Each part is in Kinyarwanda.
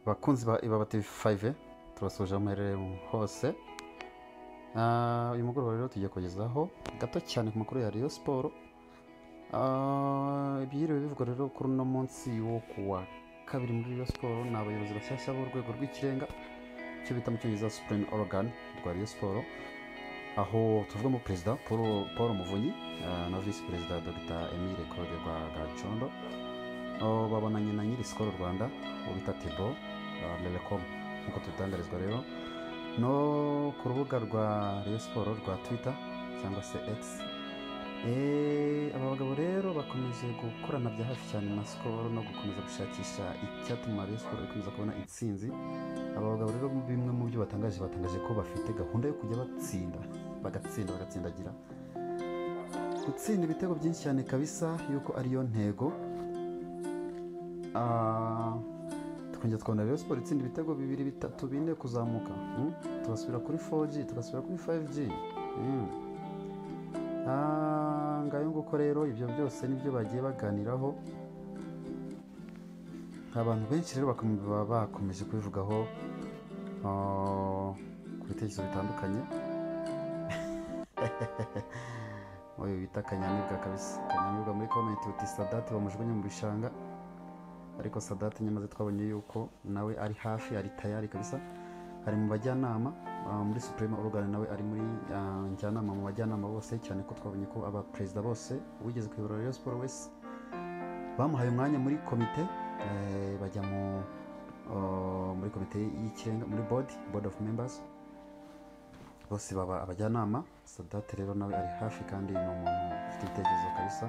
Bakunzi ba Ibaba TV5 turasuje amuherere hose. Uyu mugoroba rero tugiye kugezaho gato cyane ku makuru ya Rayon Sport. Ibyiriwe bivugwa rero kuri uno munsi wo kuwa kabiri muri Rayon Sport ni abayobozi bashyashya b'urwego rw'ikirenga cyo bita mu cyongereza Supreme Organ rwa Rayon Sport, aho tuvugamo Perezida Paul Muvunyi na Visi Perezida Dr Emile Claude Rwagacondo. Babonanye na nyiri Skol Rwanda uwo bita Thibaut Lelecom nk'uko tubitangarizwa rero no ku rubuga rwa Rayon Sport rwa Twitter cyangwa se X. Aba bagabo rero bakomeje gukorana bya hafi cyane na Skol no gukomeza gushakisha icyatuma Rayon Sport ikomeza kubona intsinzi. Aba bagabo rero bimwe mu byo batangaje ko bafite gahunda yo kujya bagatsindagira gutsinda ibitego byinshi cyane kabisa, yuko ariyo ntego. Tukongera twabona Rayon Sport itsinda ibitego 2, 3, 4 kuzamuka, tugasubira kuri 4G tugasubira kuri 5G. Ngayo nguko rero ibyo byose nibyo bagiye baganiraho. Abantu benshi rero baba bakomeje kubivugaho ku bitekerezo bitandukanye. Oyo bita Kanyamibwa kabisa, Kanyamibwa muri comment uti Sadat bamujugunye mu bishanga, ariko Sadat nyamaze twabonye yuko nawe ari hafi, ari tayari kabisa, ari mu bajyanama muri Supreme Organ, nawe ari muri njyanama mu bajyanama bose, cyane ko twabonye ko aba perezida bose wigeze kuyobora Rayon Sport wese bamuhaye umwanya muri komite, bajya muri komite y'ikirenga, muri board of members, bose baba abajyanama. Sadat rero nawe ari hafi kandi ni umuntu ufite ibitekerezo kabisa.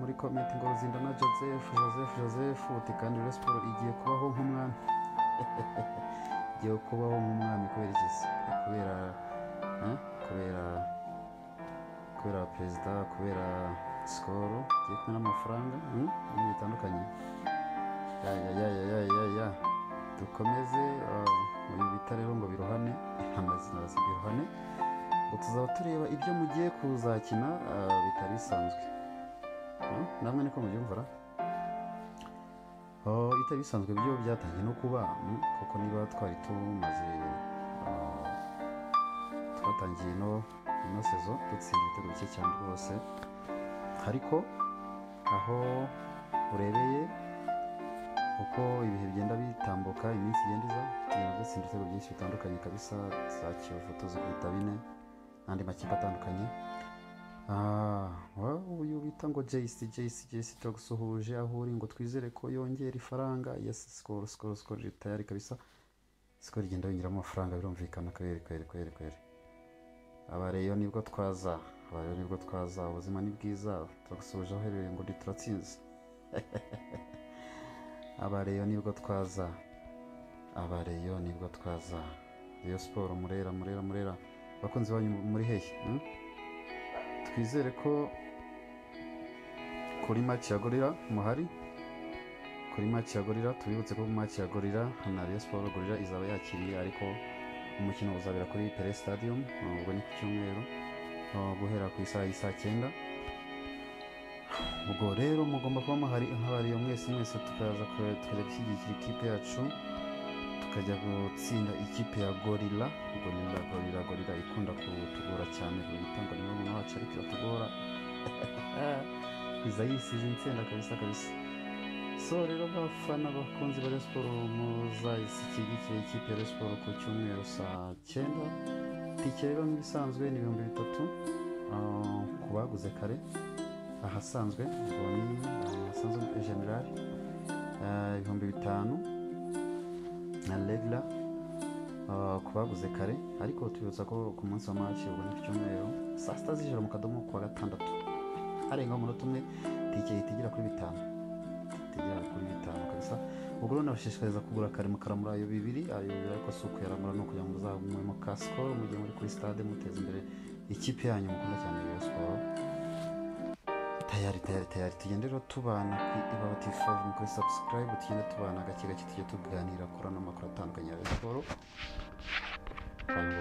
Muri komite ngo Ruzindana Joseph uti kandi Rayon Sport igiye kubaho nk'umwami. Igiye kubaho nk'umwami kubera iki? kubera perezida, kubera Skol igiye kumwe n'amafaranga n'ibintu bitandukanye. Ya dukomeze. Uyu bita rero ngo Birohane, amazina arasa Birohane, ngo tuzaba tureba ibyo mugiye kuzakina bitari bisanzwe. Namwe niko mubyumvara. Bitari bisanzwe byo byatangiye no kuba, kuko niba twari twatangiye no sezo dutsinda ibitego bike cyane rwose, ariko aho urebeye uko ibihe bigenda bitambuka, iminsi igenda iza, tugenda dutsinda ibitego byinshi bitandukanye kabisa, za Kiyovu tuzikubita 4 n'andi makipe atandukanye. Uyu bita ngo JC turagusuhuje aho uri, ngo twizere ko yongera ifaranga. Yes, Skol tayari kabisa. Skol igenda yongeramo amafaranga, birumvikana kweri. Aba Rayon nibwo twaza, ubuzima ni bwiza. Turagusuhuje aho uherereye, ngo turatsinze. Aba Rayon nibwo twaza. Rayon Sport murera. Bakunzi banyu muri hehe? Twizere ko kuri match ya Gorilla muhari. Kuri match ya Gorilla tubibutse ko match ya Gorilla na Rayon Sport, Gorilla izaba yakiriye, ariko umukino uzabera kuri Pele Stadium, ubwo ni ku cyumweru guhera ku isaha 9. Ubwo rero mugomba kuba muhari nk'abariyo mwese tukajya gushyigikira ikipe yacu, tukajya gutsinda ikipe ya Gorilla ikunda kutugora cyane, bitanga niwe umuntu wacu ariko iratugora. Iza yisize insenda kabisa. So rero bafana bakunzi ba Rayon Sport, muzayishyigikire ikipe ya Rayon Sport ku cyumweru saa 9. Tike rero nk'ibisanzwe ni 3,000 ku baguze kare, ahasanzwe ubwo ni ahasanzwe general 5,000 na regular ku baguze kare, ariko tubibutsa ko ku munsi wa match ubwo ni ku cyumweru saa 6 z'ijoro mu kadomo kuwa gatandatu, harenga umunota umwe tike itigera kuri 5 kabisa. Ubwo rero nabashishikariza kugura kare mukaramura ayo 2, ariko si ukuyaramura no kugira ngo muzabumwe mu Skol mu gihe muri kuri stade muteza imbere ikipe yanyu mukunda cyane Rayon Sport. Tayari tugende rero tubana ku Ibaba TV5, mukore subscribe, tugende tubana gake tujye tuganira kuri ano makuru atandukanye ya Rayon Sport. Abandi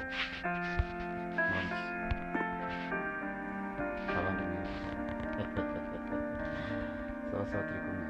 sawa turi kumwe.